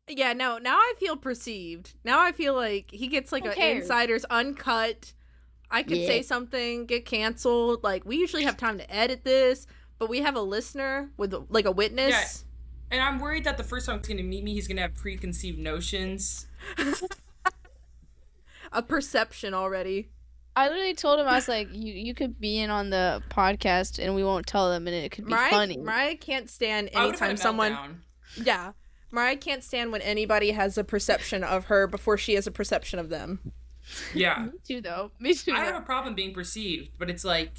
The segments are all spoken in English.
Yeah, no, now I feel perceived. Now I feel like he gets like Who an cares? insider's uncut. I could Yeah. say something, get canceled. Like, we usually have time to edit this, but we have a listener with like a witness. Yeah. And I'm worried that the first time he's going to meet me, he's going to have preconceived notions. A perception already. I literally told him, I was like, you could be in on the podcast and we won't tell them and it could be funny. Mariah can't stand I would've had anytime a someone... meltdown. Yeah. Mariah can't stand when anybody has a perception of her before she has a perception of them. Yeah. Me too, though. Me too. I have a problem being perceived, but it's like...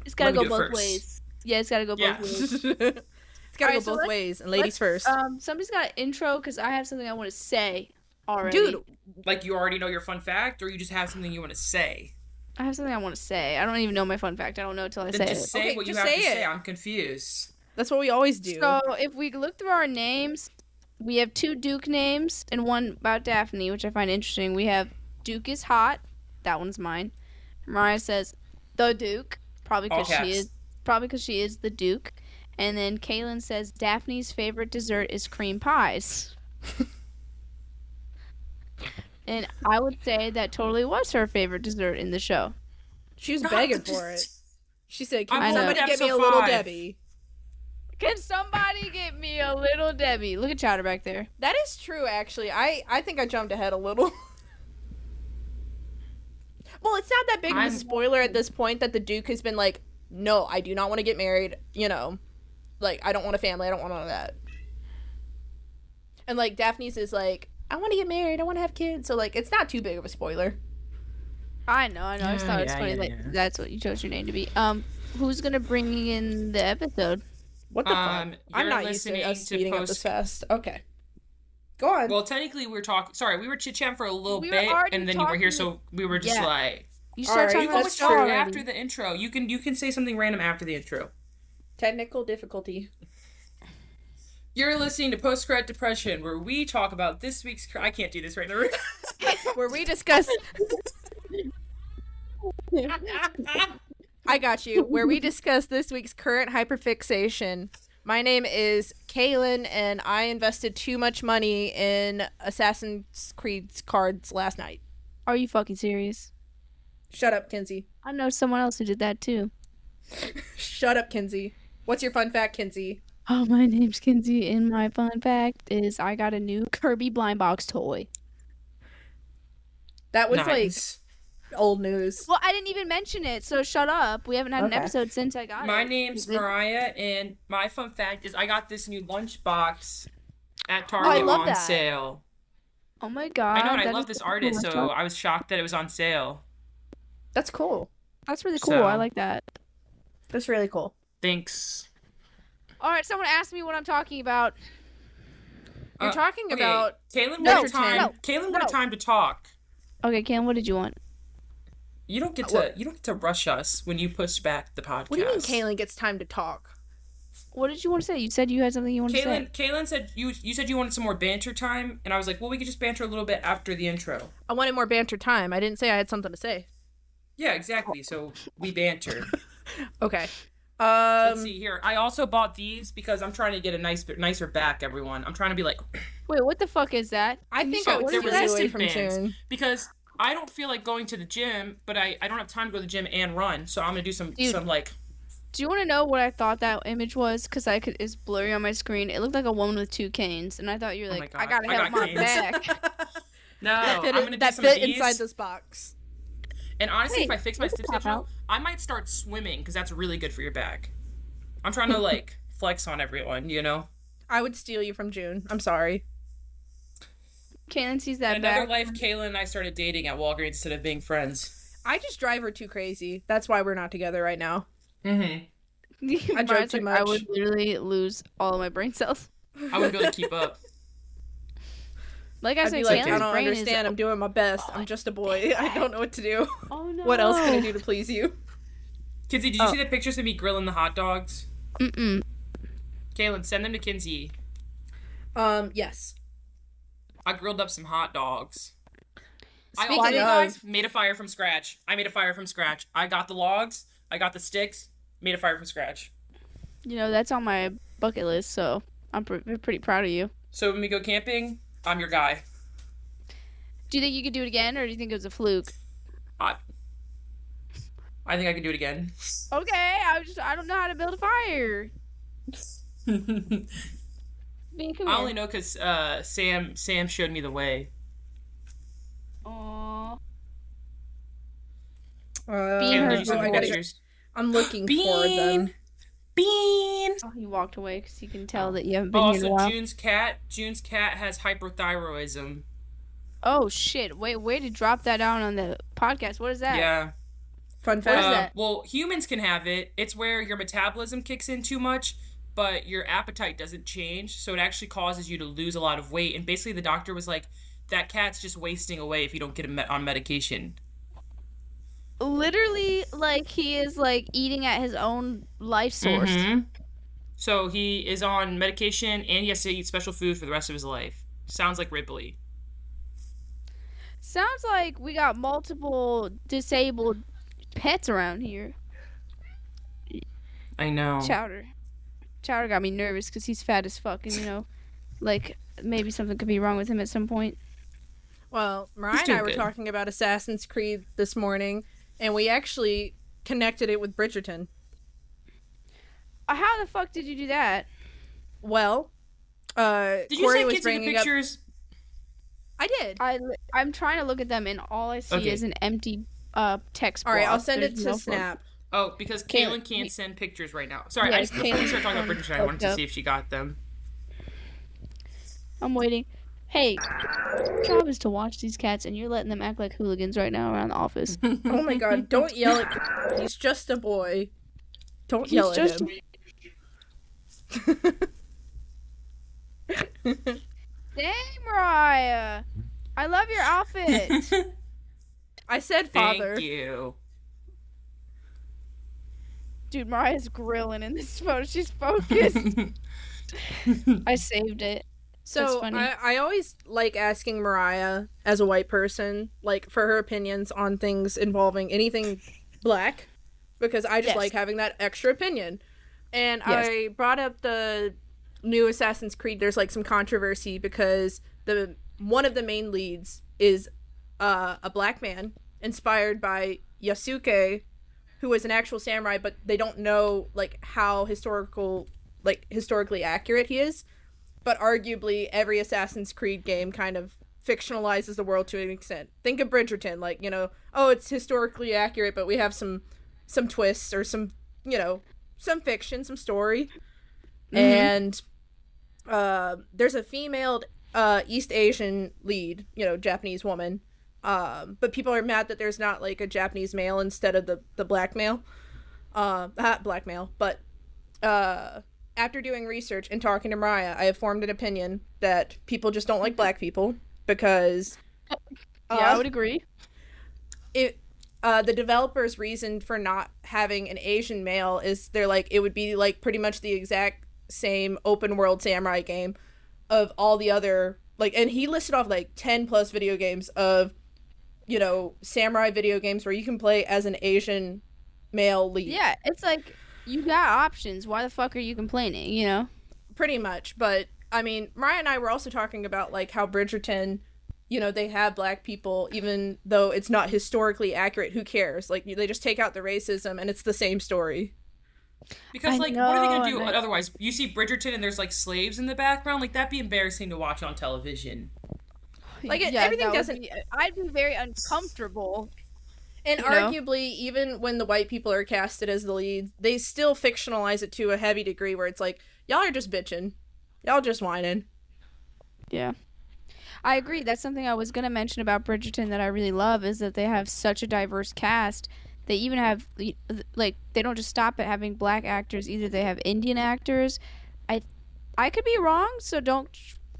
It's gotta let me go do it both first. ways. Yeah, it's gotta go both ways. It's gotta go Alright, so both ways, and ladies first. Somebody's got an intro because I have something I want to say already. Dude, Like, you already know your fun fact, or you just have something you want to say? I have something I want to say. I don't even know my fun fact. I don't know till I Then say just it. say Okay, what you just have to say it. say. I'm confused. that's what we always do. So if we look through our names, we have 2 Duke names and one about Daphne, which I find interesting. We have Duke is hot. That one's mine. Mariah says the Duke, probably All because caps. she is the Duke. And then Kaylin says Daphne's favorite dessert is cream pies. And I would say that totally was her favorite dessert in the show. She was God, begging but for it. just- She said, I'm can somebody hoping get me a episode little 5. Debbie? Can somebody get me a little Debbie? Look at Chowder back there. That is true, actually. I think I jumped ahead a little. Well, it's not that big of a spoiler at this point that the Duke has been like, no, I do not want to get married, you know. Like, I don't want a family, I don't want all of that. And, like, Daphne's is like, I want to get married, I want to have kids. So, like, it's not too big of a spoiler. I know. I just thought it's funny that that's what you chose your name to be. Who's gonna bring in the episode? What the fuck? I'm you're not used to listening us to speeding up post- this fast. Okay. Go on. Well, technically, we were talking... Sorry, we were chit-chatting for a little We were bit, already and then you were here, talking- so we were just Yeah. like... You Alright, start talking You about go the with show short already. after the intro. You can say something random after the intro. Technical difficulty. You're listening to Post Credit Depression, where we talk about this week's... I can't do this right now. Where we discuss... I got you. Where we discuss this week's current hyperfixation. My name is Kaylin, and I invested too much money in Assassin's Creed cards last night. Are you fucking serious? Shut up, Kinsey. I know someone else who did that too. Shut up, Kinsey. What's your fun fact, Kinsey? Oh, my name's Kinsey, and my fun fact is I got a new Kirby blind box toy. That was Nice. like old news. Well, I didn't even mention it, so shut up. We haven't had an Okay. episode since I got it. My name's Is it- Mariah, and my fun fact is I got this new lunchbox at I Target love on that. sale. Oh my god. I know, and I that love is this so artist, cool. so I was shocked that it was on sale. That's cool. That's really cool. So- I like that. That's really cool. Thanks. Alright, someone asked me what I'm talking about. You're talking okay, about... Kaylin No, wanted time. no, Kaylin wanted no. time to talk. Okay, Cam, what did you want? You don't get What? to rush us when you push back the podcast. What do you mean Kaylin gets time to talk? What did you want to say? You said you had something you wanted to say. Kaylin said you said you wanted some more banter time, and I was like, well, we could just banter a little bit after the intro. I wanted more banter time. I didn't say I had something to say. Yeah, exactly. So we banter. Okay. Let's see here. I also bought these because I'm trying to get a nicer back, everyone. I'm trying to be like, Wait, what the fuck is that? I think So, I would what they're is steal that? you away resistant from bands June. because I don't feel like going to the gym, but I don't have time to go to the gym and run, so I'm gonna do some Dude. like. Do you want to know what I thought that image was? Because it's blurry on my screen. It looked like a woman with 2 canes, and I thought you were Oh my like, God, I gotta I help got my canes. back. No, That fit, I'm gonna do that some of fit these. inside this box. And honestly, Hey, if I fix my look at step that schedule, out. I might start swimming because that's really good for your back. I'm trying to like flex on everyone, you know. I would steal you from June. I'm sorry. Kaylin sees that In another back. life, Kaylin and I started dating at Walgreens instead of being friends. I just drive her too crazy. That's why we're not together right now. Mm-hmm. I joke Brian's too like, I much. would literally lose all of my brain cells. I wouldn't be able to keep up. Like I I'd said, be like, Kaylin's I don't brain understand. is. I'm doing my best. I'm just a boy. I don't know what to do. Oh no. What else can I do to please you? Kinsey, did you see the pictures of me grilling the hot dogs? Mm-mm. Kaylin, send them to Kinsey. Yes. I grilled up some hot dogs. I Speaking also, of- guys, made a fire from scratch. I got the logs. I got the sticks. Made a fire from scratch. You know, that's on my bucket list, so I'm pretty proud of you. So when we go camping, I'm your guy. Do you think you could do it again, or do you think it was a fluke? I think I can do it again. Okay, I don't know how to build a fire. I only know because Sam showed me the way. Aww. Caitlin, did you see the pictures? I'm looking for them. Bean. Oh, he walked away because he can tell that you haven't been here in a while. June's cat has hyperthyroidism. Oh shit! Wait, way to drop that down on the podcast. What is that? Yeah. Fun fact. What is that? Well, humans can have it. It's where your metabolism kicks in too much, but your appetite doesn't change, so it actually causes you to lose a lot of weight. And basically, the doctor was like, "That cat's just wasting away if you don't get him on medication." Literally, like, he is like eating at his own life source. Mm-hmm. So he is on medication and he has to eat special food for the rest of his life. Sounds like Ripley. Sounds like we got multiple disabled pets around here. I know. Chowder got me nervous because he's fat as fuck, and like maybe something could be wrong with him at some point. Well, Mariah and I were talking about Assassin's Creed this morning, and we actually connected it with Bridgerton. How the fuck did you do that? Well, did you Corey say was kids in the bringing pictures? I did. I'm trying to look at them, and all I see is an empty text box. All right, I'll block. send There's it to Snap. Oh, because Caitlin can't send pictures right now. Sorry, Yeah, before we start talking about Bridgerton, I wanted to see if she got them. I'm waiting. Hey, your job is to watch these cats, and you're letting them act like hooligans right now around the office. Oh my god, don't yell at him. He's just a boy. Don't yell at him. Dang, Mariah. I love your outfit. I said father. Thank you. Dude, Mariah's grilling in this photo. She's focused. I saved it. So I always like asking Mariah as a white person, like, for her opinions on things involving anything black, because I just like having that extra opinion. And I brought up the new Assassin's Creed. There's like some controversy because one of the main leads is a black man inspired by Yasuke, who was an actual samurai, but they don't know like how historically accurate he is. But arguably, every Assassin's Creed game kind of fictionalizes the world to an extent. Think of Bridgerton, like, it's historically accurate, but we have some twists or some fiction, some story. Mm-hmm. And there's a female East Asian lead, Japanese woman. But people are mad that there's not like a Japanese male instead of the black male. Black male, but after doing research and talking to Mariah, I have formed an opinion that people just don't like black people because I would agree. The developers' reason for not having an Asian male is they're like, it would be like pretty much the exact same open world samurai game of all the other, like, and he listed off like 10 plus video games of samurai video games where you can play as an Asian male lead. Yeah, it's like, you got options. Why the fuck are you complaining, Pretty much. But, I mean, Mariah and I were also talking about, like, how Bridgerton, they have black people, even though it's not historically accurate. Who cares? Like, they just take out the racism, and it's the same story. Because, what are they going to do otherwise? You see Bridgerton and there's, like, slaves in the background? Like, that'd be embarrassing to watch on television. Like, everything doesn't... I'd be very uncomfortable. And arguably, even when the white people are casted as the leads, they still fictionalize it to a heavy degree where it's like, y'all are just bitching. Y'all just whining. Yeah. I agree. That's something I was going to mention about Bridgerton that I really love, is that they have such a diverse cast. They even have, like, they don't just stop at having black actors either. They have Indian actors. I could be wrong, so don't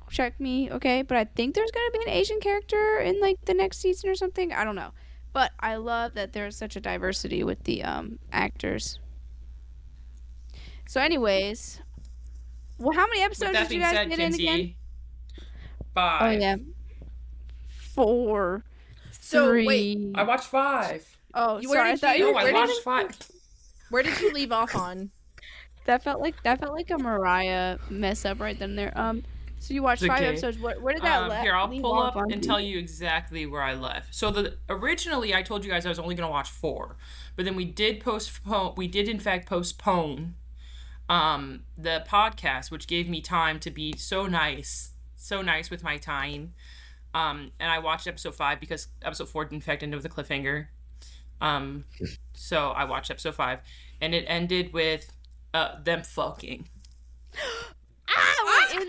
check me, okay? But I think there's going to be an Asian character in, like, the next season or something. I don't know. But I love that there's such a diversity with the actors. So anyways, well, how many episodes did you guys get in again? 5. Oh, yeah. 4. So, 3. wait. I watched 5. Oh, sorry. I watched 5. Where did you leave off on? That felt like a Mariah mess up right then and there. So you watched 5 episodes. Where did that Here, I'll leave pull off up on and you? tell you exactly where I left. So originally I told you guys I was only going to watch 4, but then we did postpone. We did in fact postpone the podcast, which gave me time to be so nice with my time. And I watched episode 5 because episode 4 in fact ended with a cliffhanger. So I watched episode 5, and it ended with them fucking. Wait,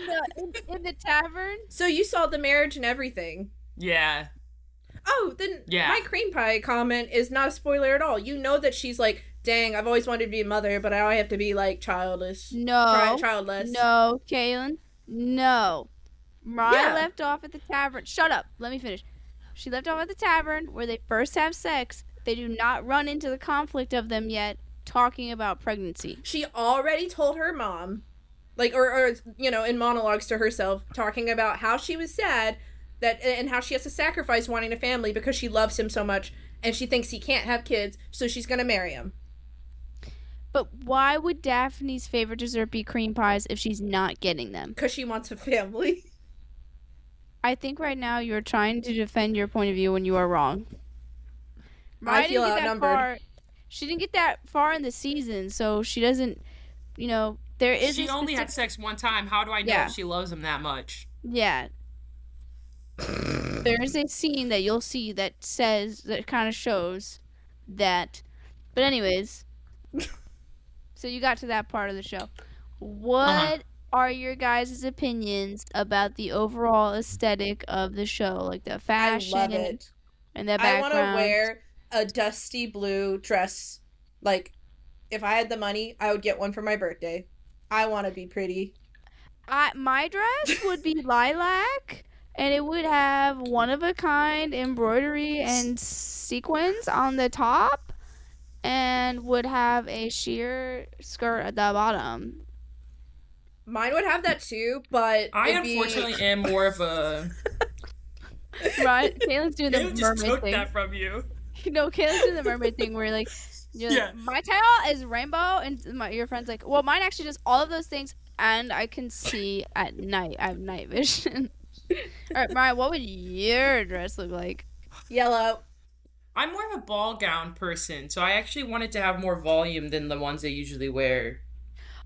in the tavern? So you saw the marriage and everything. Yeah. Oh, then Yeah. my cream pie comment is not a spoiler at all. You know that she's like, dang, I've always wanted to be a mother, but I have to be like childless. No. Childless. No, Kaylin. No. Mariah Yeah. left off at the tavern. Shut up. Let me finish. She left off at the tavern where they first have sex. They do not run into the conflict of them yet talking about pregnancy. She already told her mom, like, or you know, in monologues to herself, talking about how she was sad that and how she has to sacrifice wanting a family because she loves him so much and she thinks he can't have kids, so she's gonna marry him. But why would Daphne's favorite dessert be cream pies if she's not getting them? Because she wants a family. I think right now you're trying to defend your point of view when you are wrong. I feel outnumbered. She didn't get that far in the season, so she doesn't, you know, there is. She only had sex one time. How do I know if she loves him that much? Yeah. There is a scene that you'll see that kind of shows that. But anyways, so you got to that part of the show. What are your guys' opinions about the overall aesthetic of the show? Like the fashion. I love it. And the background. I want to wear a dusty blue dress. Like, if I had the money, I would get one for my birthday. I want to be pretty. My dress would be lilac, and it would have one-of-a-kind embroidery and sequins on the top, and would have a sheer skirt at the bottom. Mine would have that too, but I unfortunately am more of a... Right? Kaylin's doing the mermaid just took thing. that from you. No, Kaylin's doing the mermaid thing where like, my tail is rainbow, and your friend's like, well, mine actually does all of those things, and I can see at night. I have night vision. All right, Mariah, what would your dress look like? Yellow. I'm more of a ball gown person, so I actually wanted to have more volume than the ones they usually wear.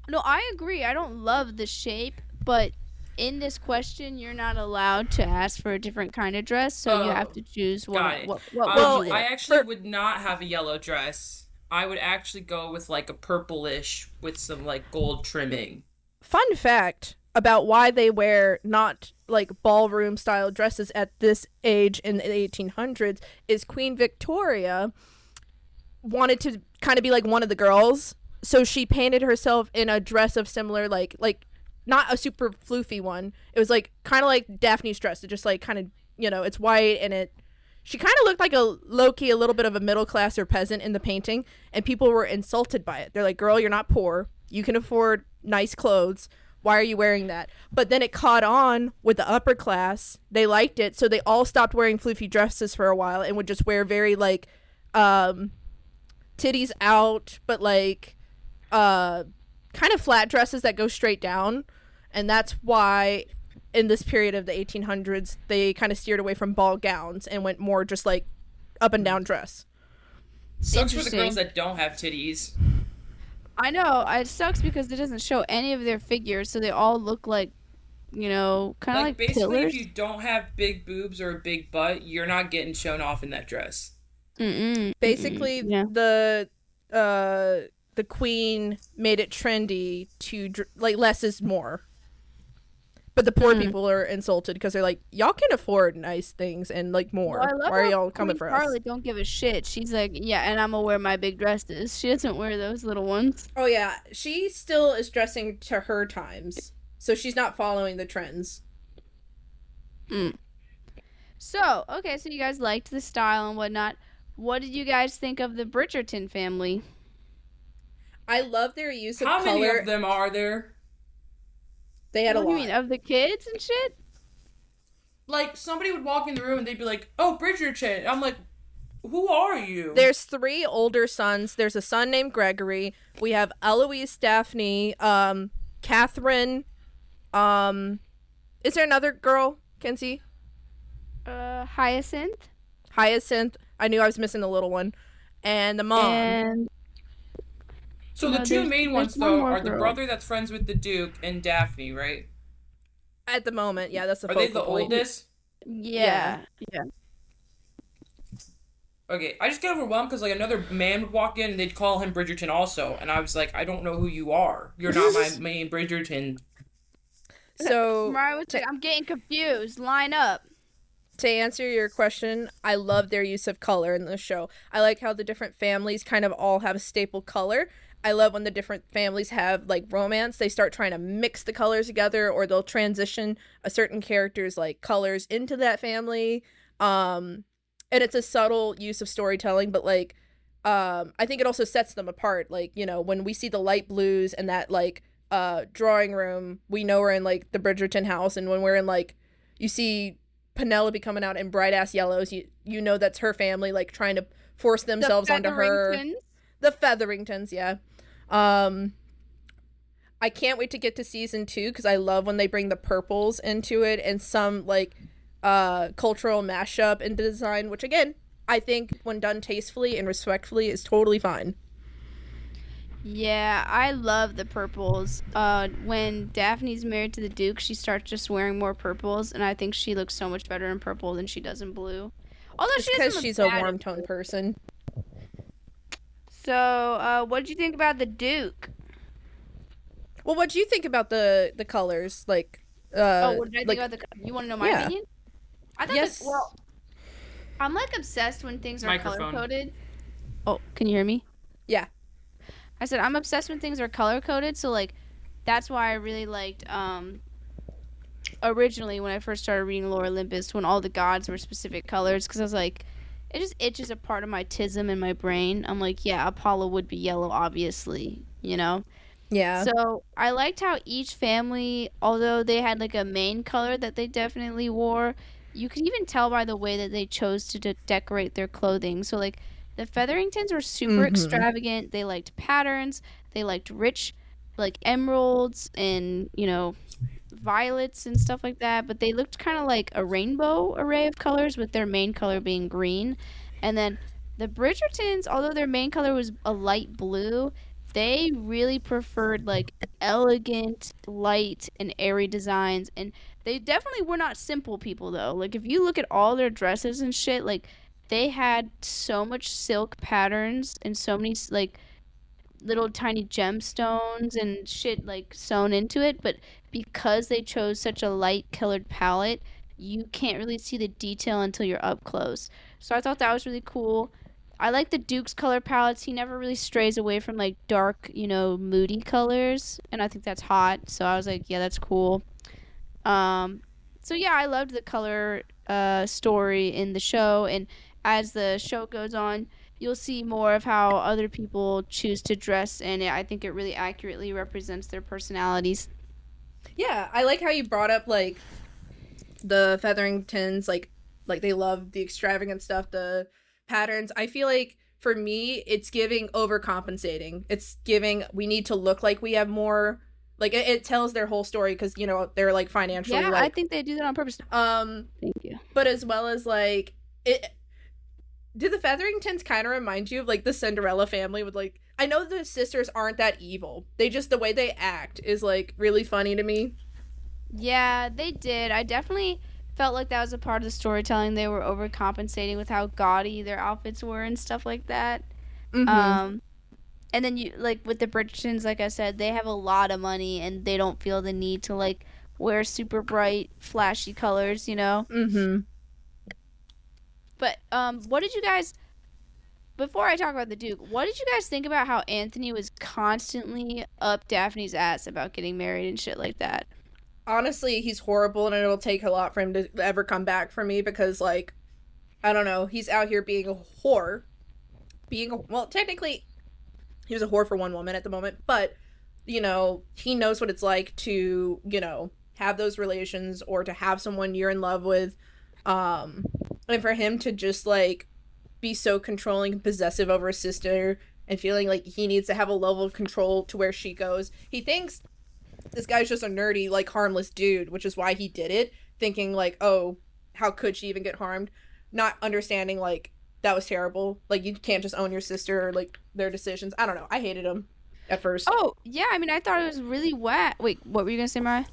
No, I agree. I don't love the shape, but in this question, you're not allowed to ask for a different kind of dress, so you have to choose what I actually would not have a yellow dress. I would actually go with like a purplish with some like gold trimming. Fun fact about why they wear not like ballroom style dresses at this age in the 1800s is Queen Victoria wanted to kind of be like one of the girls, so she painted herself in a dress of similar like not a super floofy one. It was like kind of like Daphne's dress. It just like kind of, you know, it's white and she kind of looked like a low-key, a little bit of a middle class or peasant in the painting, and people were insulted by it. They're like, girl, you're not poor. You can afford nice clothes. Why are you wearing that? But then it caught on with the upper class. They liked it, so they all stopped wearing floofy dresses for a while and would just wear very like titties out, but like kind of flat dresses that go straight down. And that's why in this period of the 1800s they kind of steered away from ball gowns and went more just like up and down dress. Sucks for the girls that don't have titties. I know, it sucks because it doesn't show any of their figures, so they all look like, you know, kind of like basically pillars. If you don't have big boobs or a big butt, you're not getting shown off in that dress. Basically, the queen made it trendy to like less is more. But the poor people are insulted because they're like, y'all can afford nice things and like more. Well, why are y'all coming for us? Carly don't give a shit. She's like, yeah, and I'm gonna wear my big dresses. She doesn't wear those little ones. Oh yeah, she still is dressing to her times, so she's not following the trends. So, okay, so you guys liked the style and whatnot. What did you guys think of the Bridgerton family? I love their use of color. How many color. of them are there? They had a lot. What do you mean, of the kids and shit? Like, somebody would walk in the room and they'd be like, oh, Bridgerton. I'm like, who are you? There's 3 older sons. There's a son named Gregory. We have Eloise, Daphne, Catherine, Is there another girl, Kenzie? Hyacinth. Hyacinth. I knew I was missing the little one. And the mom. And So the no, two main there's ones, one though, more are the girl. brother that's friends with the Duke and Daphne, right? At the moment, yeah, that's the Are they focal the point. oldest? Yeah. Okay, I just get overwhelmed because, like, another man would walk in and they'd call him Bridgerton also. And I was like, I don't know who you are. You're not my main Bridgerton. So, Mariah was like, I'm getting confused. Line up. to answer your question, I love their use of color in the show. I like how the different families kind of all have a staple color. I love when the different families have like romance. They start trying to mix the colors together, or they'll transition a certain character's like colors into that family. And it's a subtle use of storytelling, but like I think it also sets them apart. Like, you know, when we see the light blues and that like drawing room, we know we're in like the Bridgerton house, and when we're in like you see Penelope coming out in bright ass yellows, you know that's her family like trying to force themselves onto her. The Featheringtons, yeah. I can't wait to get to season 2 because I love when they bring the purples into it and some like cultural mashup into design, which again I think when done tastefully and respectfully is totally fine. Yeah, I love the purples. When Daphne's married to the Duke, she starts just wearing more purples, and I think she looks so much better in purple than she does in blue. Although It's she doesn't because look she's a bad in warm toned blue. person. So, what did you think about the Duke? Well, what do you think about the colors? Like, What did I think like, about the? You want to know my yeah. opinion? I thought Yes. well, I'm like obsessed when things are Microphone. color coded. Oh, can you hear me? Yeah. I said I'm obsessed when things are color coded, so like that's why I really liked originally when I first started reading Lore Olympus when all the gods were specific colors, because I was like it just itches a part of my tism in my brain. I'm like, yeah, Apollo would be yellow, obviously, you know? Yeah. So I liked how each family, although they had like a main color that they definitely wore, you could even tell by the way that they chose to decorate their clothing. So like the Featheringtons were super Mm-hmm. extravagant. They liked patterns. They liked rich, like emeralds and violets and stuff like that. But they looked kind of like a rainbow array of colors, with their main color being green. And then the Bridgertons, although their main color was a light blue, they really preferred like elegant, light, and airy designs. And they definitely were not simple people though. Like if you look at all their dresses and shit, like they had so much silk patterns and so many like little tiny gemstones and shit like sewn into it, but because they chose such a light colored palette, you can't really see the detail until you're up close. So I thought that was really cool. I like the Duke's color palettes. He never really strays away from like dark, moody colors, and I think that's hot. So I was like, yeah, that's cool. Um, so yeah, I loved the color story in the show, and as the show goes on, you'll see more of how other people choose to dress, and I think it really accurately represents their personalities. Yeah, I like how you brought up like the Featheringtons, like they love the extravagant stuff, the patterns. I feel like for me, it's giving overcompensating. It's giving we need to look like we have more. Like it tells their whole story because they're like financially Yeah, I like think they do that on purpose. Thank you. but as well as like it. Do the Featheringtons kind of remind you of like the Cinderella family with like I know the sisters aren't that evil. They just the way they act is like really funny to me. Yeah, they did. I definitely felt like that was a part of the storytelling. They were overcompensating with how gaudy their outfits were and stuff like that. Mm-hmm. Um, and then you like with the Bridgertons, like I said, they have a lot of money and they don't feel the need to like wear super bright, flashy colors. Mm-hmm. But what did you guys? Before I talk about the Duke, what did you guys think about how Anthony was constantly up Daphne's ass about getting married and shit like that? Honestly, he's horrible, and it'll take a lot for him to ever come back for me because, like, I don't know, he's out here being a whore. Well, technically, he was a whore for one woman at the moment, but, he knows what it's like to, have those relations or to have someone you're in love with. And for him to just, like, be so controlling and possessive over his sister and feeling like he needs to have a level of control to where she goes. He thinks this guy's just a nerdy, like, harmless dude, which is why he did it, thinking, like, oh, how could she even get harmed? Not understanding, like, that was terrible. Like, you can't just own your sister or, like, their decisions. I don't know. I hated him at first. Oh, yeah, I mean, I thought it was really wet. Wait, what were you gonna say, Mariah?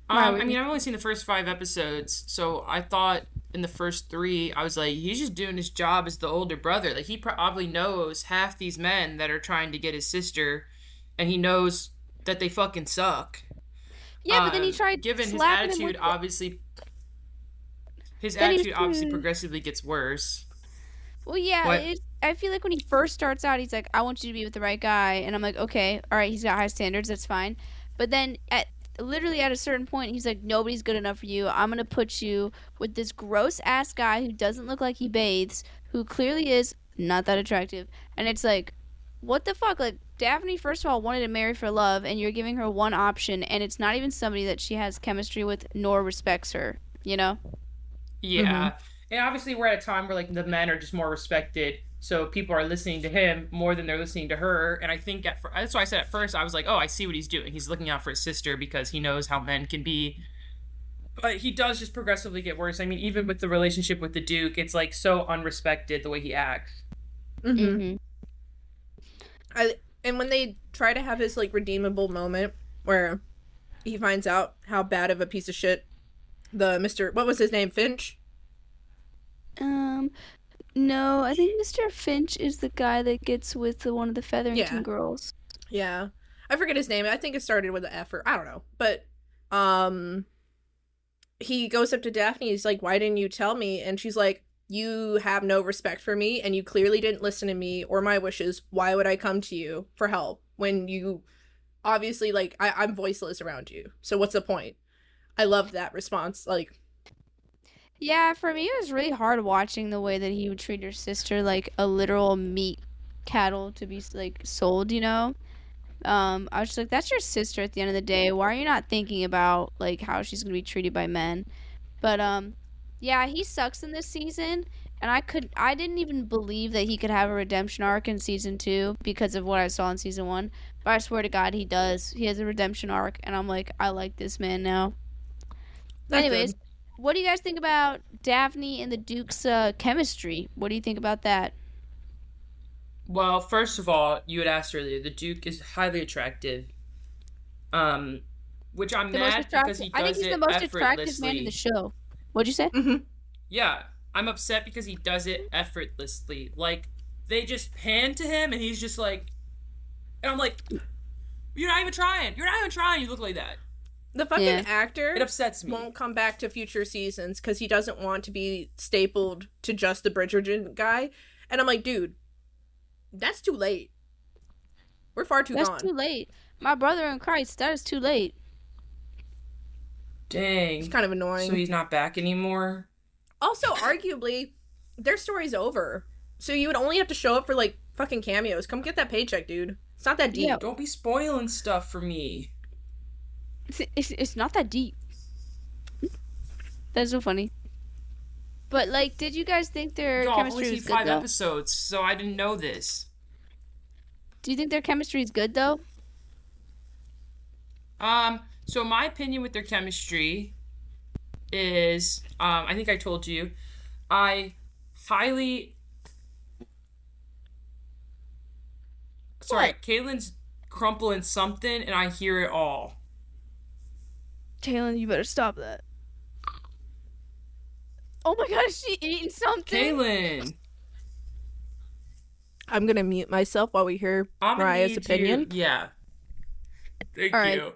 I mean, I've only seen the first 5 episodes, so I thought in the first 3, I was like, he's just doing his job as the older brother. Like, he probably knows half these men that are trying to get his sister, and he knows that they fucking suck. Yeah, but then he tried given his slapping him attitude, with obviously, his Then he was attitude obviously doing- progressively gets worse. Well, yeah, What? I feel like when he first starts out, he's like, I want you to be with the right guy. And I'm like, okay, all right, he's got high standards, that's fine. But then literally at a certain point, he's like, nobody's good enough for you. I'm going to put you with this gross ass guy who doesn't look like he bathes, who clearly is not that attractive. And it's like, what the fuck? Like, Daphne, first of all, wanted to marry for love, and you're giving her one option, and it's not even somebody that she has chemistry with nor respects her, you know? Yeah. And obviously we're at a time where like the men are just more respected, so people are listening to him more than they're listening to her. And I think that's why I said at first, I was like, oh, I see what he's doing. He's looking out for his sister because he knows how men can be. But he does just progressively get worse. I mean, even with the relationship with the Duke, it's like so unrespected the way he acts. And when they try to have his, like, redeemable moment where he finds out how bad of a piece of shit the Mr. What was his name? Finch? No, I think Mr. Finch is the guy that gets with one of the Featherington girls. Yeah. I forget his name. I think it started with an F or I don't know. But he goes up to Daphne. He's like, why didn't you tell me? And she's like, you have no respect for me and you clearly didn't listen to me or my wishes. Why would I come to you for help when you obviously, like, I'm voiceless around you? So what's the point? I love that response. Like, yeah, for me, it was really hard watching the way that he would treat her sister like a literal meat cattle to be, like, sold, you know? I was just like, that's your sister at the end of the day. Why are you not thinking about, like, how she's going to be treated by men? But, yeah, he sucks in this season, and I didn't even believe that he could have a redemption arc in season 2 because of what I saw in season 1. But I swear to God, he does. He has a redemption arc, and I'm like, I like this man now. Anyways, what do you guys think about Daphne and the Duke's chemistry? What do you think about that? Well, first of all, you had asked earlier, the Duke is highly attractive. Which I'm mad because he does it effortlessly. I think he's the most attractive man in the show. What'd you say? Yeah, I'm upset because he does it effortlessly. Like, they just pan to him and he's just like, and I'm like, you're not even trying. You're not even trying. You look like that. The fucking actor it upsets me. Won't come back to future seasons because he doesn't want to be stapled to just the Bridgerton guy. And I'm like, dude, that's too late. We're far too gone. That's too late. My brother in Christ, that is too late. Dang. It's kind of annoying. So he's not back anymore? Also, arguably, their story's over. So you would only have to show up for, like, fucking cameos. Come get that paycheck, dude. It's not that deep. Yeah. Don't be spoiling stuff for me. It's not that deep. That's so funny. But, like, did you guys think their I've chemistry only was seen good, 5 though? episodes, so I didn't know this. Do you think their chemistry is good, though? So my opinion with their chemistry is, I think I told you, I highly... Sorry, Caitlin's crumpling something, and I hear it all. Caitlin, you better stop that. Oh my god, is she eating something? Caitlin! I'm gonna mute myself while we hear Mariah's opinion. Yeah. Thank All you.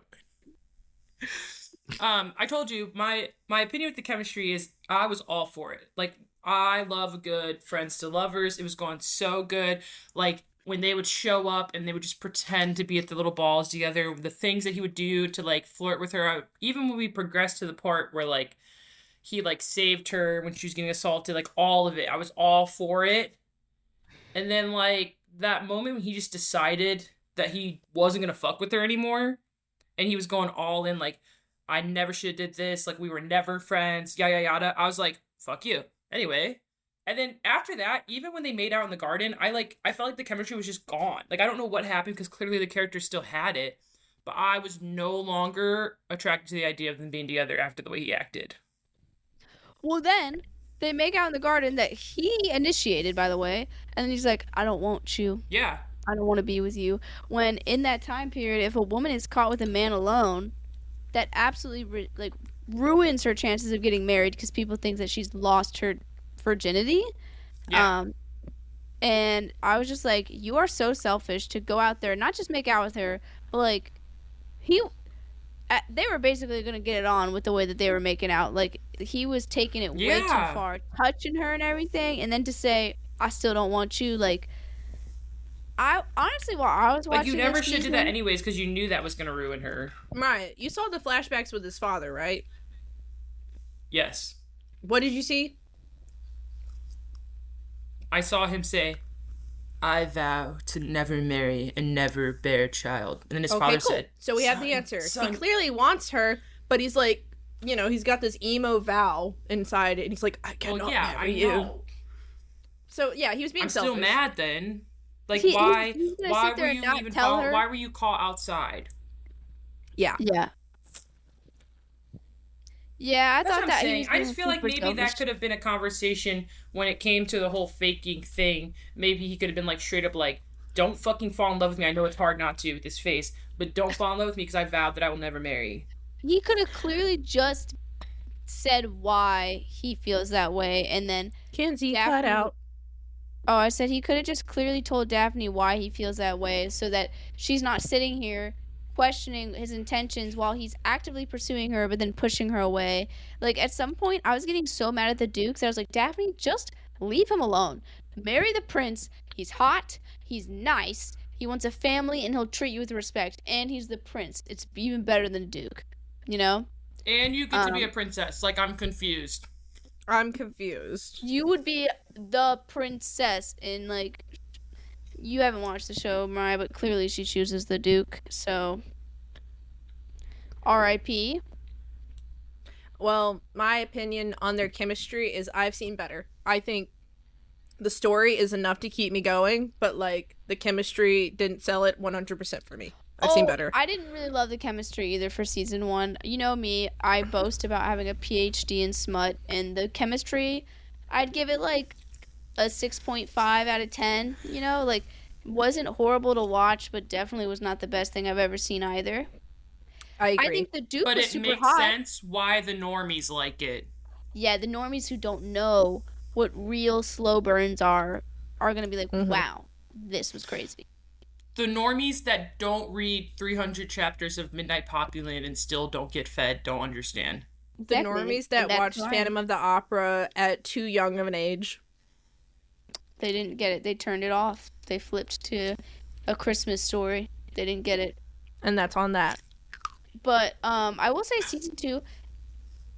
I told you, my opinion with the chemistry is I was all for it. Like, I love a good friends to lovers. It was going so good. Like, when they would show up and they would just pretend to be at the little balls together, the things that he would do to, like, flirt with her, even when we progressed to the part where, like, he, like, saved her when she was getting assaulted, like, all of it. I was all for it. And then, like, that moment when he just decided that he wasn't gonna fuck with her anymore, and he was going all in, like, I never should have did this, like, we were never friends, yada yada. I was like, fuck you. Anyway. And then after that, even when they made out in the garden, I felt like the chemistry was just gone. Like, I don't know what happened because clearly the character still had it. but I was no longer attracted to the idea of them being together after the way he acted. Well, then they make out in the garden that he initiated, by the way, and then he's like, "I don't want you. Yeah. I don't want to be with you." When in that time period, if a woman is caught with a man alone, that absolutely ruins her chances of getting married because people think that she's lost her virginity. Yeah. And I was just like, you are so selfish to go out there, not just make out with her, but like they were basically gonna get it on with the way that they were making out. Like he was taking it way too Yeah. far, touching her and everything, and then to say, "I still don't want you." Like, I honestly, while I was watching, Like, you never this should do season, that anyways because you knew that was going to ruin her. Right. You saw the flashbacks with his father, right? Yes. What did you see? I saw him say, "I vow to never marry and never bear a child." And then his father said, so we have the answer. He clearly wants her, but he's like, you know, he's got this emo vow inside, and he's like, I cannot marry you. Know. So yeah, he was being selfish. I'm still mad then. Like, he's why were you even why were you caught outside? Yeah. Yeah. Yeah, I That's thought what I'm that. saying. I just feel like maybe selfish. that could have been a conversation when it came to the whole faking thing. Maybe he could have been like straight up like, "Don't fucking fall in love with me. I know it's hard not to with this face, but don't fall in love with me because I vowed that I will never marry." He could have clearly just said why he feels that way, and then Kenzie, Daphne, cut out. Oh, I said he could have just clearly told Daphne why he feels that way, so that she's not sitting here questioning his intentions while he's actively pursuing her but then pushing her away. Like, at some point I was getting so mad at the Duke that I was like, Daphne, just leave him alone. Marry the prince. He's hot, he's nice, he wants a family, and he'll treat you with respect, and he's the prince. It's even better than a Duke, you know? And you get to be a princess. Like, I'm confused. I'm confused. You would be the princess in, like, you haven't watched the show, Mariah, but clearly she chooses the Duke, so R.I.P. Well, my opinion on their chemistry is I've seen better. I think the story is enough to keep me going, but, like, the chemistry didn't sell it 100% for me. I've seen better. I didn't really love the chemistry either for season 1. You know me, I boast about having a PhD in smut, and the chemistry, I'd give it, like, a 6.5 out of 10, you know? Like, wasn't horrible to watch, but definitely was not the best thing I've ever seen either. I agree. I think the Duke but was it super makes hot. sense why the normies like it. Yeah, the normies who don't know what real slow burns are going to be like, wow, this was crazy. The normies that don't read 300 chapters of Midnight Populant and still don't get fed don't understand. The normies that watched Phantom of the Opera at too young of an age. They didn't get it. They turned it off. They flipped to A Christmas Story. They didn't get it. And that's on that. But I will say season 2,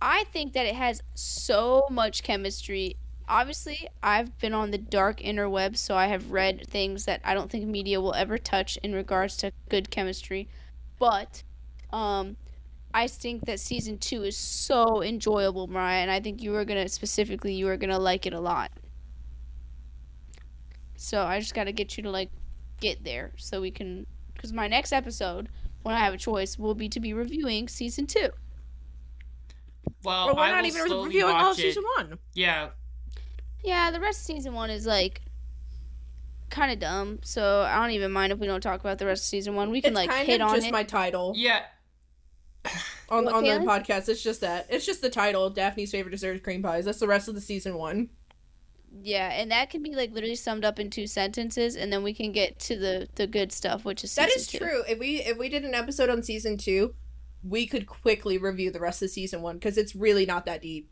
I think that it has so much chemistry. Obviously, I've been on the dark interwebs, so I have read things that I don't think media will ever touch in regards to good chemistry. But I think that season 2 is so enjoyable, Mariah, and I think you are gonna like it a lot. So I just got to get you to, like, get there so we can, because my next episode, when I have a choice, will be to be reviewing season 2. Well, we're not even reviewing all of season 1. Yeah. Yeah, the rest of season 1 is, like, kind of dumb, so I don't even mind if we don't talk about the rest of season 1. We can, like, hit on it. It's just my title. Yeah. On the podcast, it's just that. It's just the title, Daphne's Favorite Dessert is Cream Pies. That's the rest of the season 1. Yeah, and that can be, like, literally summed up in 2 sentences, and then we can get to the good stuff, which is season 2. That is true. If we did an episode on season 2, we could quickly review the rest of season 1, because it's really not that deep.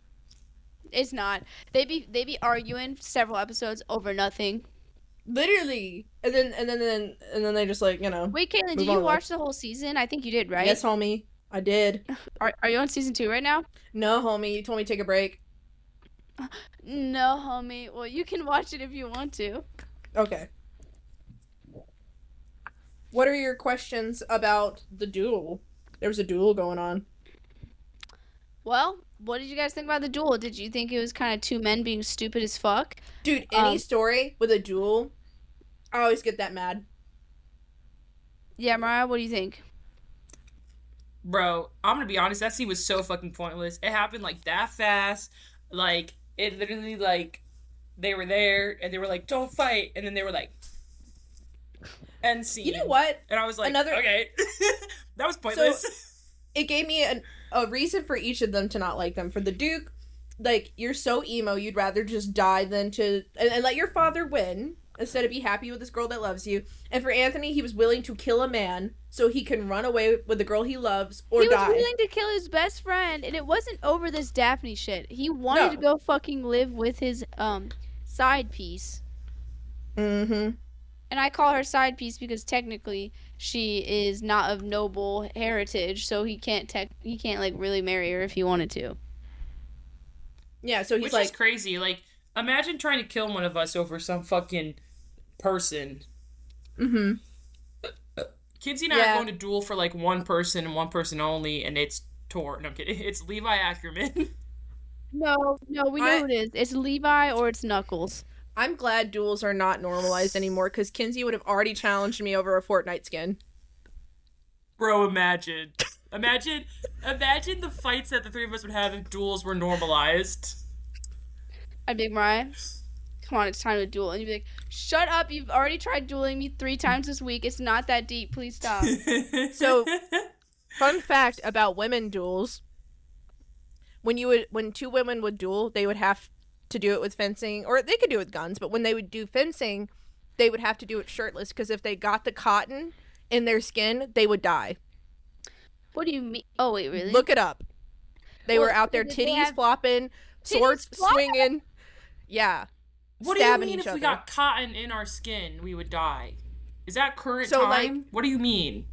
It's not. They be arguing several episodes over nothing. Literally. And then they just, like, you know. Wait, Caitlin, did you watch the whole season? I think you did, right? Yes, homie. I did. Are you on season 2 right now? No, homie. You told me to take a break. No, homie. Well, you can watch it if you want to. Okay. What are your questions about the duel? There was a duel going on. Well, what did you guys think about the duel? Did you think it was kind of 2 men being stupid as fuck? Dude, any story with a duel, I always get that mad. Yeah, Mariah, what do you think? Bro, I'm gonna be honest, that scene was so fucking pointless. It happened like that fast. Like, it literally, like, they were there and they were like, don't fight. And then they were like, end You know scene. what? And I was like, Another. okay. That was So pointless. it gave me a reason for each of them to not like them. For the Duke, like, you're so emo, you'd rather just die than to and let your father win instead of be happy with this girl that loves you. And for Anthony, he was willing to kill a man so he can run away with the girl he loves or He was die. willing to kill his best friend, and it wasn't over this Daphne shit. He wanted to go fucking live with his side piece. Mm-hmm. And I call her side piece because technically she is not of noble heritage, so he can't like really marry her if he wanted to. Yeah, so he's Which like, is crazy. Like, imagine trying to kill one of us over some fucking person. mm-hmm. Kinsey and I are going to duel for like one person and one person only, and it's Tor. No, I'm kidding. It's Levi Ackerman. No, we know who it is. It's Levi or it's Knuckles. I'm glad duels are not normalized anymore because Kinsey would have already challenged me over a Fortnite skin. Bro, imagine the fights that the three of us would have if duels were normalized. I'd be like, Mariah, come on, it's time to duel. And you'd be like, shut up, you've already tried dueling me 3 times this week. It's not that deep. Please stop. So, fun fact about women duels. When 2 women would duel, they would have to do it with fencing, or they could do it with guns, but when they would do fencing, they would have to do it shirtless because if they got the cotton in their skin, they would die. What do you mean? Oh, wait, really? Look it up. They were out there, titties flopping, swords swinging. Yeah. What do you mean if we got cotton in our skin, we would die? Is that current time? Like, what do you mean?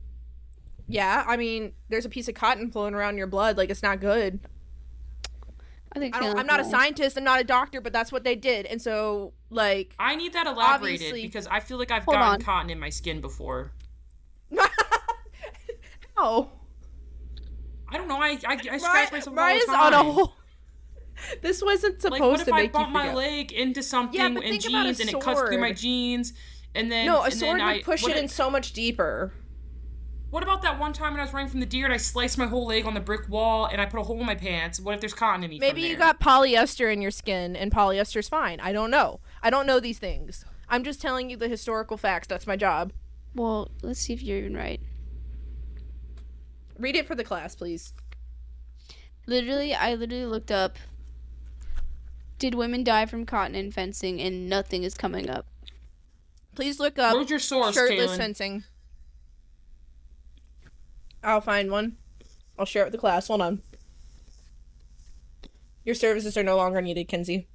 Yeah, I mean, there's a piece of cotton flowing around your blood. Like, it's not good. I'm not a scientist. I'm not a doctor, but that's what they did. And so, like... I need that elaborated because I feel like I've gotten cotton in my skin before. How? I don't know. I scratch myself all the time. On a whole... This wasn't supposed to make you What if I bump my leg into something in jeans and it cuts through my jeans and then... No, a sword would push it in so much deeper. What about that one time when I was running from the deer and I sliced my whole leg on the brick wall and I put a hole in my pants? What if there's cotton in me? Maybe you got polyester in your skin and polyester's fine. I don't know. I don't know these things. I'm just telling you the historical facts. That's my job. Well, let's see if you're even right. Read it for the class, please. I literally looked up, did women die from cotton in fencing, and nothing is coming up. Please look up Where's your source, shirtless Kaylin? fencing. I'll find one. I'll share it with the class. Hold on. Your services are no longer needed, Kinsey.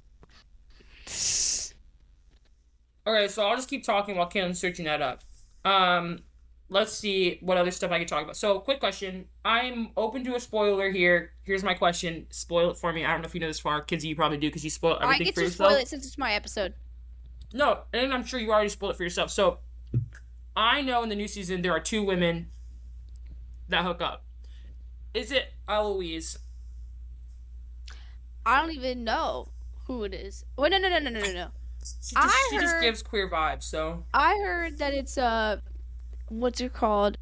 Okay, so I'll just keep talking while Kaylin's searching that up. Let's see what other stuff I can talk about. So, quick question. I'm open to a spoiler here. Here's my question. Spoil it for me. I don't know if you know this far. Kinsey, you probably do because you spoil everything for yourself. I get to spoil it since it's my episode. No, and I'm sure you already spoiled it for yourself. So, I know in the new season there are 2 women that hook up. Is it Eloise? I don't even know who it is. Wait, no. She just gives queer vibes, so. I heard that it's, what's it called?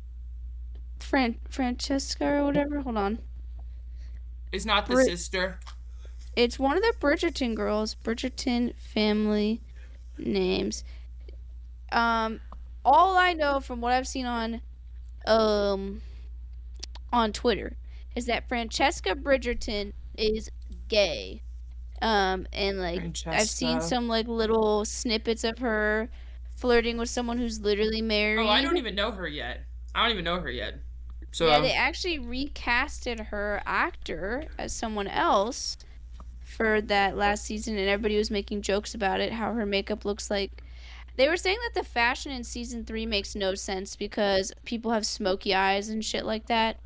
Francesca or whatever? Hold on. It's not the sister. It's one of the Bridgerton girls. Bridgerton family names. All I know from what I've seen on Twitter is that Francesca Bridgerton is gay. And like Francesca. I've seen some like little snippets of her flirting with someone who's literally married. Oh, I don't even know her yet. So yeah, they actually recasted her actor as someone else for that last season, and everybody was making jokes about it, how her makeup looks like. They were saying that the fashion in season 3 makes no sense because people have smoky eyes and shit like that.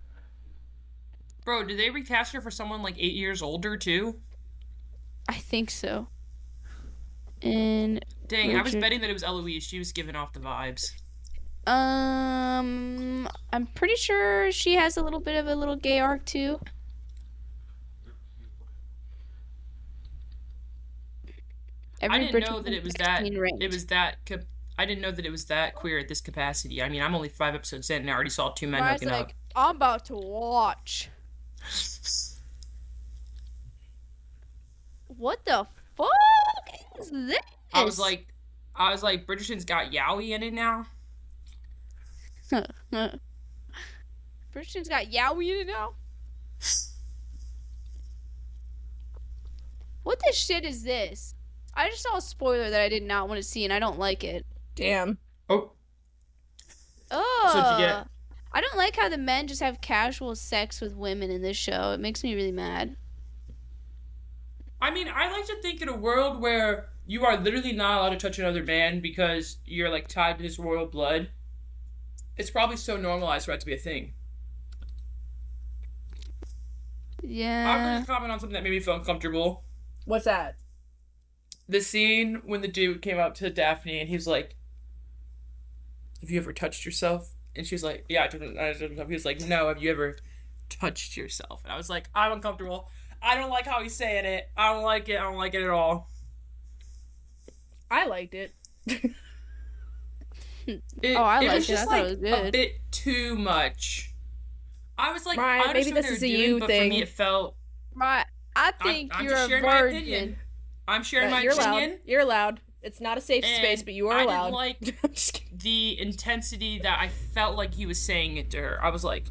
Bro, did they recast her for someone like 8 years older too? I think so. And dang, I was betting that it was Eloise. She was giving off the vibes. I'm pretty sure she has a little bit of a little gay arc too. I didn't know that it was that. I didn't know that it was that queer at this capacity. I mean, I'm only 5 episodes in and I already saw two men Mariah's hooking like, up. I'm about to watch. What the fuck is this? I was like, Bridgerton's got yaoi in it now. Bridgerton's got yaoi in it now? What the shit is this? I just saw a spoiler that I did not want to see, and I don't like it. Damn. Oh. Oh. So what'd you get? I don't like how the men just have casual sex with women in this show. It makes me really mad. I mean, I like to think in a world where you are literally not allowed to touch another man because you're like tied to his royal blood. It's probably so normalized for that to be a thing. Yeah. I'm going to comment on something that made me feel uncomfortable. What's that? The scene when the dude came up to Daphne and he was like, have you ever touched yourself? And she was like, yeah, I touched myself. He was like, no, have you ever touched yourself? And I was like, I'm uncomfortable. I don't like how he's saying it. I don't like it. I don't like it at all. I liked it. I liked it. I just thought it was good. A bit too much. I was like, Ryan, I maybe understand this what is they a were doing, you but thing. for me it felt... Right. I think I'm you're just a sharing my virgin. opinion. I'm sharing my You're opinion. allowed. You're allowed. It's not a safe space, but you are allowed. I didn't like the intensity that I felt like he was saying it to her. I was like...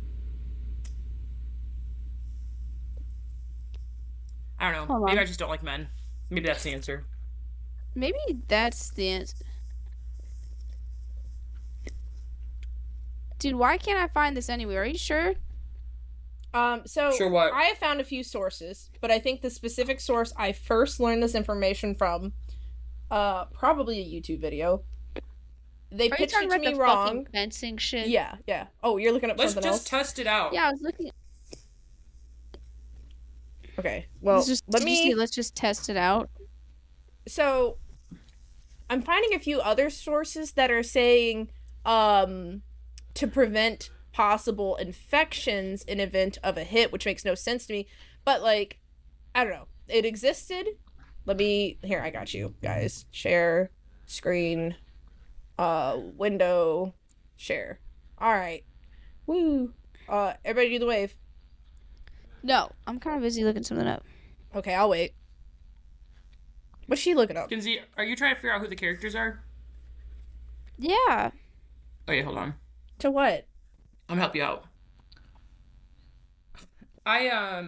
I don't know. Hold Maybe on. I just don't like men. Maybe that's the answer. Maybe that's the answer. Dude, why can't I find this anywhere? Are you sure? So Sure what? I have found a few sources, but I think the specific source I first learned this information from, probably a YouTube video. They Are you pitched talking it to about me the wrong. fucking fencing shit? Yeah. Oh, you're looking up Let's something just else? test it out. Yeah, I was looking. Okay. Well, Let's just test it out. So I'm finding a few other sources that are saying to prevent possible infections in event of a hit, which makes no sense to me, but like I don't know, it existed. Here, I got you guys. Share screen, window, share. All right. Woo. Everybody do the wave. No, I'm kind of busy looking something up. Okay, I'll wait. What's she looking up? Kinsey, are you trying to figure out who the characters are? Yeah. Oh yeah, hold on. To what? I'm gonna help you out. I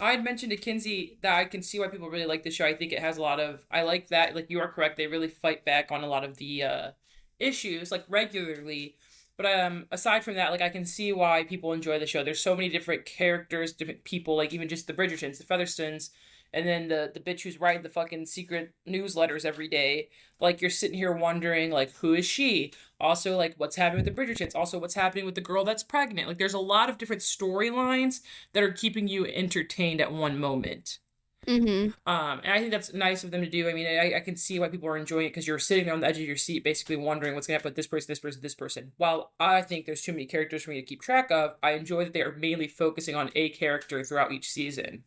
had mentioned to Kinsey that I can see why people really like the show. I think it has a lot of... I like that. Like, you are correct. They really fight back on a lot of the issues, like, regularly. But aside from that, like, I can see why people enjoy the show. There's so many different characters, different people, like, even just the Bridgertons, the Featherstones, and then the bitch who's writing the fucking secret newsletters every day. Like, you're sitting here wondering, like, who is she? Also, like, what's happening with the Bridgertons? Also, what's happening with the girl that's pregnant? Like, there's a lot of different storylines that are keeping you entertained at one moment. Mm-hmm. And I think that's nice of them to do. I mean, I can see why people are enjoying it because you're sitting there on the edge of your seat basically wondering what's going to happen with this person, this person, this person. While I think there's too many characters for me to keep track of, I enjoy that they are mainly focusing on a character throughout each season.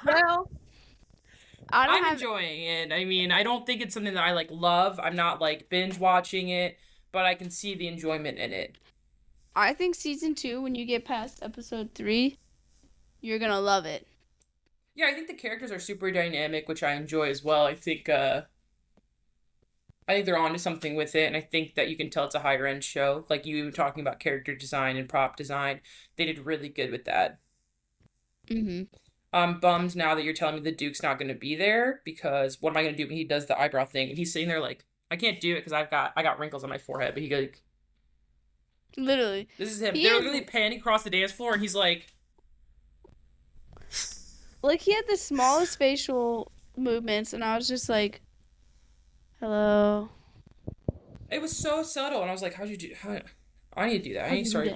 Well, I'm enjoying it. I mean, I don't think it's something that I like love. I'm not like binge watching it, but I can see the enjoyment in it. I think season 2, when you get past episode 3, you're gonna love it. Yeah, I think the characters are super dynamic, which I enjoy as well. I think they're onto something with it, and I think that you can tell it's a higher end show. Like you were talking about character design and prop design, they did really good with that. Mm-hmm. I'm bummed now that you're telling me the Duke's not going to be there because what am I going to do when he does the eyebrow thing? And he's sitting there like, I can't do it because I got wrinkles on my forehead. But he goes, Literally. this is him. They're literally panning across the dance floor, and he's like, like he had the smallest facial movements, and I was just like, hello. it was so subtle, and I was like, how'd you do? I need to do that. I need to start.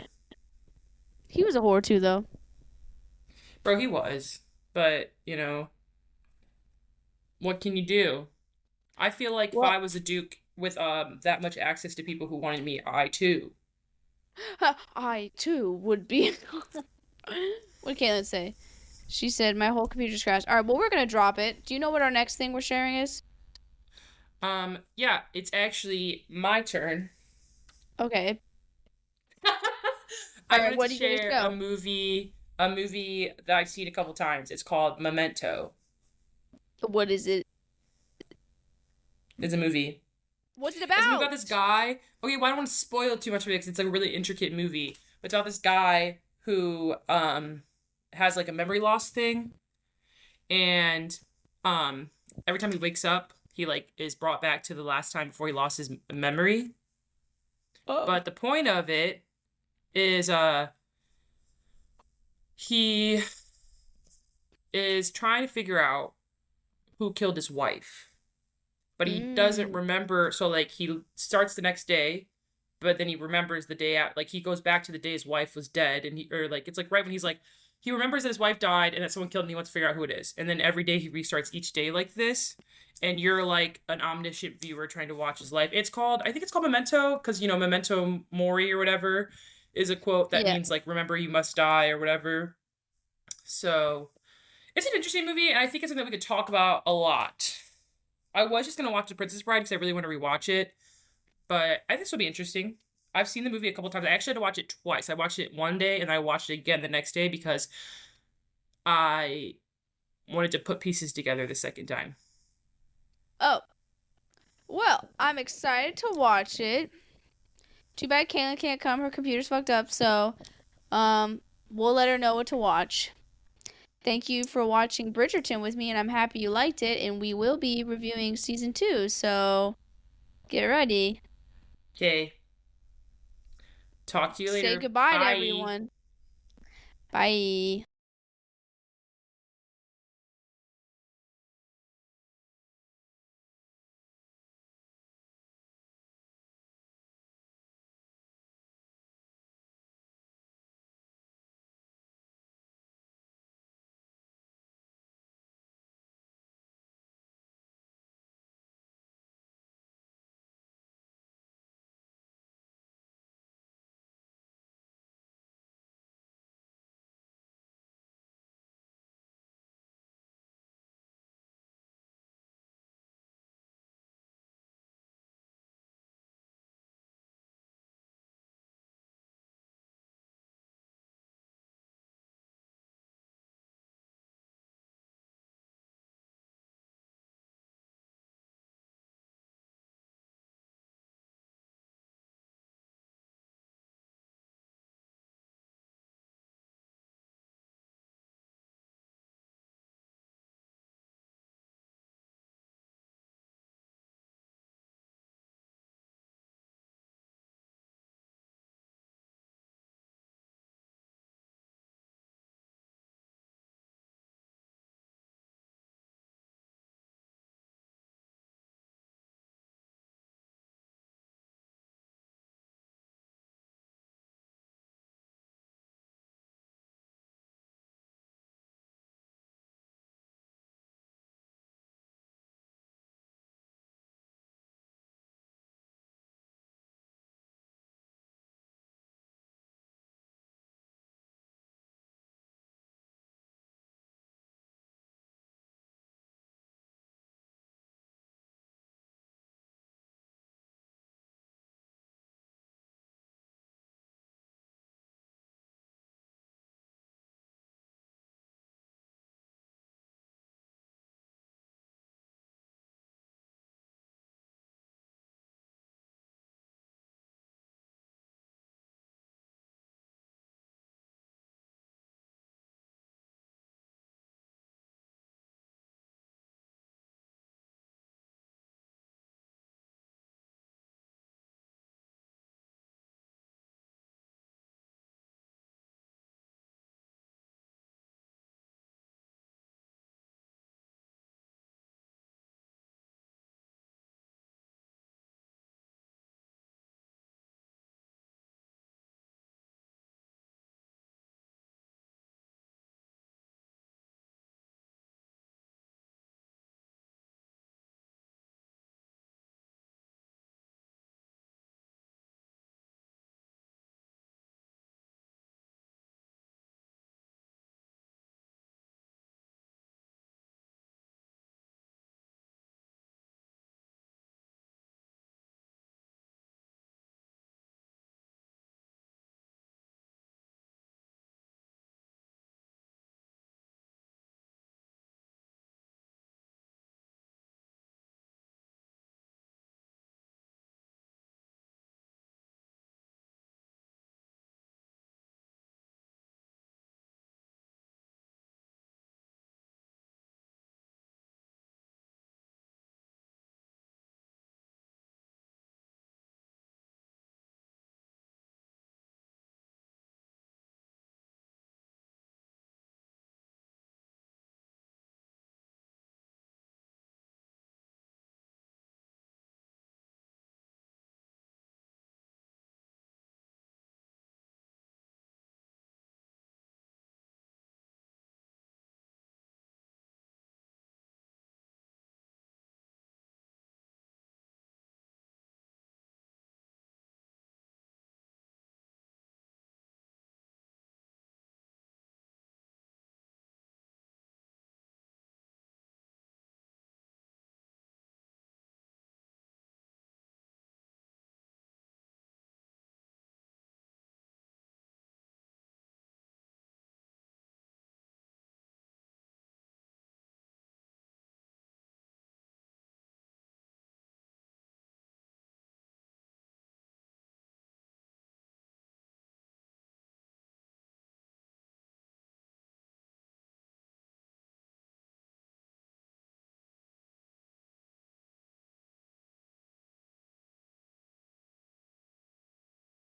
He was a whore too, though. Bro, he was. But, you know, what can you do? I feel like if I was a Duke with that much access to people who wanted me, I too. I too would be. What can I say? She said, my whole computer's crashed. All right, well, we're going to drop it. Do you know what our next thing we're sharing is? Yeah, it's actually my turn. Okay. I All right, wanted what to are you going to share show? a movie that I've seen a couple times. It's called Memento. What is it? It's a movie. What's it It's a movie about about? this guy. Okay, well, I don't want to spoil it too much for you because it's like a really intricate movie. But it's about this guy who has like a memory loss thing, and um every time he wakes up, he like is brought back to the last time before he lost his memory. Oh. But the point of it is he is trying to figure out who killed his wife. But he doesn't remember. So like he starts the next day, but then he remembers the day out. Like he goes back to the day his wife was dead, and it's like right when he's like he remembers that his wife died and that someone killed him. And he wants to figure out who it is, and then every day he restarts each day like this. And you're like an omniscient viewer trying to watch his life. I think it's called Memento because Memento Mori or whatever is a quote that Yeah. means like remember you must die or whatever. So it's an interesting movie, and I think it's something that we could talk about a lot. I was just gonna watch The Princess Bride because I really want to rewatch it, but I think this will be interesting. I've seen the movie a couple times. I actually had to watch it twice. I watched it one day and I watched it again the next day because I wanted to put pieces together the second time. Oh, well, I'm excited to watch it. Too bad Kaylin can't come. Her computer's fucked up, so we'll let her know what to watch. Thank you for watching Bridgerton with me, and I'm happy you liked it, and we will be reviewing season 2, so get ready. Okay. Talk to you later. Say goodbye to Bye. everyone. Bye.